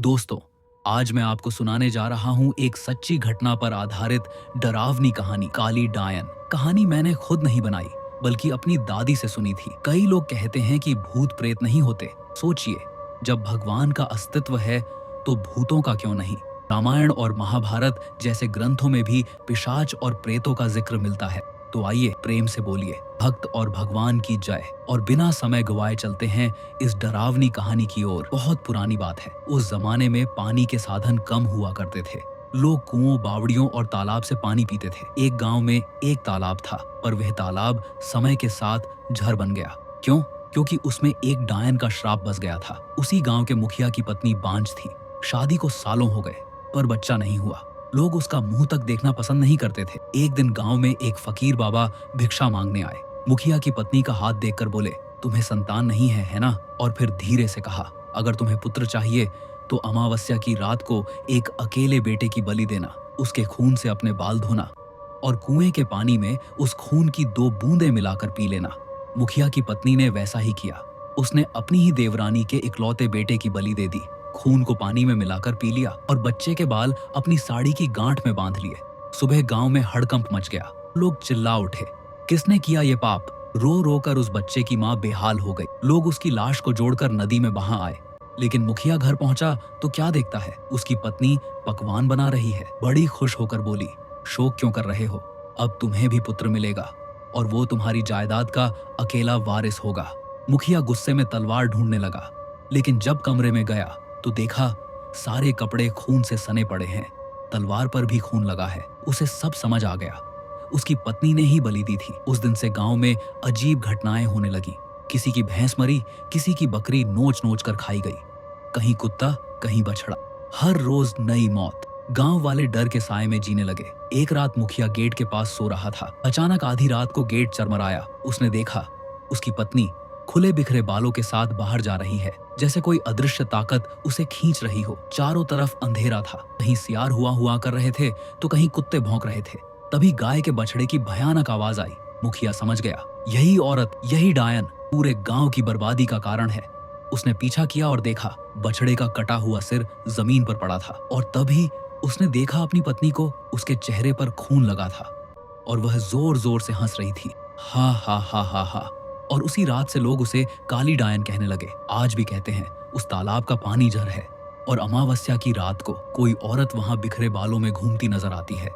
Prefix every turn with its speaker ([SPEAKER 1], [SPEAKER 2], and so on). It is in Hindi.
[SPEAKER 1] दोस्तों, आज मैं आपको सुनाने जा रहा हूँ एक सच्ची घटना पर आधारित डरावनी कहानी, काली डायन। कहानी मैंने खुद नहीं बनाई, बल्कि अपनी दादी से सुनी थी। कई लोग कहते हैं कि भूत प्रेत नहीं होते। सोचिए, जब भगवान का अस्तित्व है तो भूतों का क्यों नहीं। रामायण और महाभारत जैसे ग्रंथों में भी पिशाच और प्रेतों का जिक्र मिलता है। तो आइए प्रेम से बोलिए, भक्त और भगवान की जय। और बिना समय गवाए चलते हैं इस डरावनी कहानी की ओर। बहुत पुरानी बात है। उस जमाने में पानी के साधन कम हुआ करते थे। लोग कुओं, बावड़ियों और तालाब से पानी पीते थे। एक गांव में एक तालाब था, पर वह तालाब समय के साथ झर बन गया। क्यों? क्योंकि उसमें एक डायन का श्राप बस गया था। उसी गांव के मुखिया की पत्नी बांझ थी। शादी को सालों हो गए, पर बच्चा नहीं हुआ। लोग उसका मुंह तक देखना पसंद नहीं करते थे। एक दिन गांव में एक फकीर बाबा भिक्षा मांगने आए। मुखिया की पत्नी का हाथ देखकर बोले, तुम्हें संतान नहीं है ना? और फिर धीरे से कहा, अगर तुम्हें पुत्र चाहिए तो अमावस्या की रात को एक अकेले बेटे की बलि देना, उसके खून से अपने बाल धोना और कुएं के पानी में उस खून की 2 बूंदें मिलाकर पी लेना। मुखिया की पत्नी ने वैसा ही किया। उसने अपनी ही देवरानी के इकलौते बेटे की बलि दे दी। खून को पानी में मिलाकर पी लिया और बच्चे के बाल अपनी साड़ी की गांठ में बांध लिए। सुबह गांव में हड़कंप मच गया। लोग चिल्ला उठे, किसने किया ये पाप? रो रो कर उस बच्चे की माँ बेहाल हो गई। लोग उसकी लाश को जोड़कर नदी में बहा आए। लेकिन मुखिया घर पहुंचा तो क्या देखता है? उसकी पत्नी पकवान बना रही है। बड़ी खुश होकर बोली, शोक क्यों कर रहे हो? अब तुम्हें भी पुत्र मिलेगा और वो तुम्हारी जायदाद का अकेला वारिस होगा। मुखिया गुस्से में तलवार ढूंढने लगा, लेकिन जब कमरे में गया तो देखा सारे कपड़े खून से सने पड़े हैं। तलवार पर भी खून लगा है। उसे सब समझ आ गया। उसकी पत्नी ने ही बलि दी थी। उस दिन से गांव में अजीब घटनाएं होने लगी। किसी की भैंस मरी, किसी की बकरी नोच नोच कर खाई गई। कहीं कुत्ता, कहीं बछड़ा। हर रोज नई मौत। गांव वाले डर के साए में जीने लगे। एक रात मुखिया गेट के पास सो रहा था। अचानक आधी रात को गेट चरमराया। उसने देखा उसकी पत्नी खुले बिखरे बालों के साथ बाहर जा रही है, जैसे कोई अदृश्य ताकत उसे खींच रही हो। चारों तरफ अंधेरा था। कहीं सियार हुआ कर रहे थे तो कहीं कुत्ते भौंक रहे थे। तभी गाय के बछड़े की भयानक आवाज आई। मुखिया समझ गया, यही औरत, यही डायन पूरे गांव की बर्बादी का कारण है। उसने पीछा किया और देखा बछड़े का कटा हुआ सिर जमीन पर पड़ा था। और तभी उसने देखा अपनी पत्नी को। उसके चेहरे पर खून लगा था और वह जोर जोर से हंस रही थी। हा हा हा हा हा। और उसी रात से लोग उसे काली डायन कहने लगे। आज भी कहते हैं उस तालाब का पानी जहर है और अमावस्या की रात को कोई औरत वहां बिखरे बालों में घूमती नजर आती है।